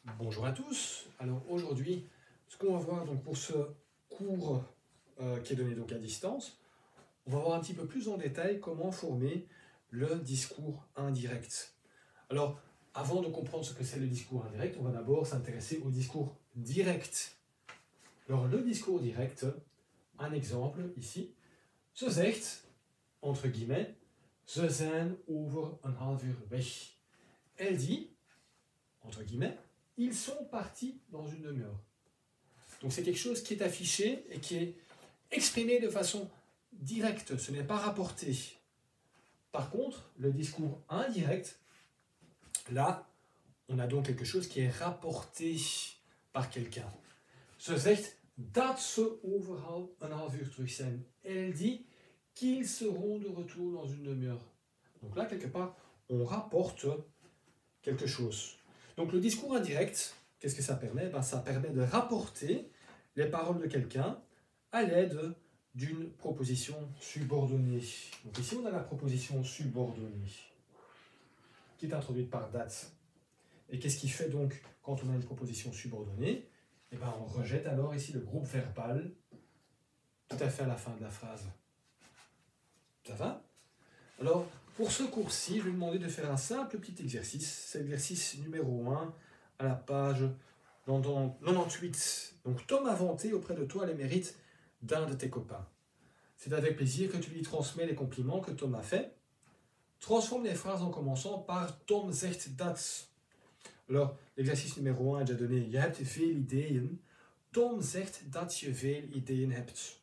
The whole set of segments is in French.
Bonjour à tous. Alors aujourd'hui, ce qu'on va voir donc pour ce cours qui est donné donc à distance, on va voir un petit peu plus en détail comment former le discours indirect. Alors, avant de comprendre ce que c'est le discours indirect, on va d'abord s'intéresser au discours direct. Alors, le discours direct, un exemple ici, ze zegt, entre guillemets, ze zijn over een half uur weg. Elle dit, entre guillemets, ils sont partis dans une demi-heure. Donc c'est quelque chose qui est affiché et qui est exprimé de façon directe, ce n'est pas rapporté. Par contre, le discours indirect, là, on a donc quelque chose qui est rapporté par quelqu'un. Ze zegt dat ze overal een half uur terug zijn. Elle dit qu'ils seront de retour dans une demi-heure. Donc là, quelque part, on rapporte quelque chose. Donc le discours indirect, qu'est-ce que ça permet? Ça permet de rapporter les paroles de quelqu'un à l'aide d'une proposition subordonnée. Donc ici on a la proposition subordonnée qui est introduite par that. Et qu'est-ce qui fait donc quand on a une proposition subordonnée? On rejette alors ici le groupe verbal tout à fait à la fin de la phrase. Ça va? Alors, pour ce cours-ci, je vais vous demander de faire un simple petit exercice. C'est l'exercice numéro 1 à la page 98. Donc, Tom a vanté auprès de toi les mérites d'un de tes copains. C'est avec plaisir que tu lui transmets les compliments que Tom a fait. Transforme les phrases en commençant par Tom zegt dat. Alors, l'exercice numéro 1 est déjà donné. Je hebt veel ideeën. Tom zegt dat je veel ideeën hebt.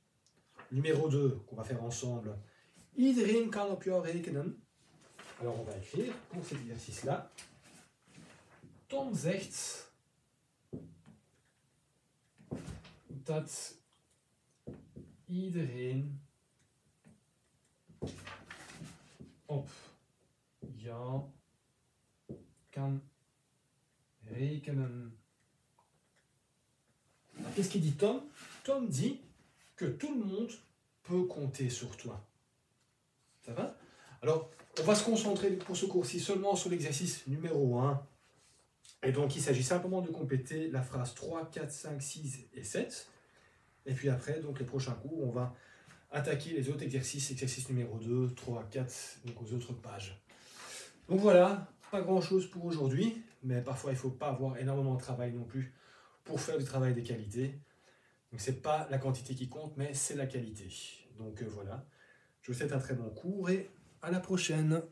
Numéro 2, qu'on va faire ensemble. Iedereen kan op jou rekenen. Alors on va écrire pour cet exercice-là. Tom zegt dat iedereen op jou kan rekenen. Qu'est-ce qu'il dit Tom? Tom dit que tout le monde peut compter sur toi. Ça va? Alors, on va se concentrer pour ce cours-ci seulement sur l'exercice numéro 1. Et donc, il s'agit simplement de compléter la phrase 3, 4, 5, 6 et 7. Et puis après, donc les prochains cours, on va attaquer les autres exercices, exercice numéro 2, 3, 4, donc aux autres pages. Donc voilà, pas grand-chose pour aujourd'hui, mais parfois il ne faut pas avoir énormément de travail non plus pour faire du travail de qualité. Donc c'est pas la quantité qui compte, mais c'est la qualité. Donc voilà, je vous souhaite un très bon cours et à la prochaine.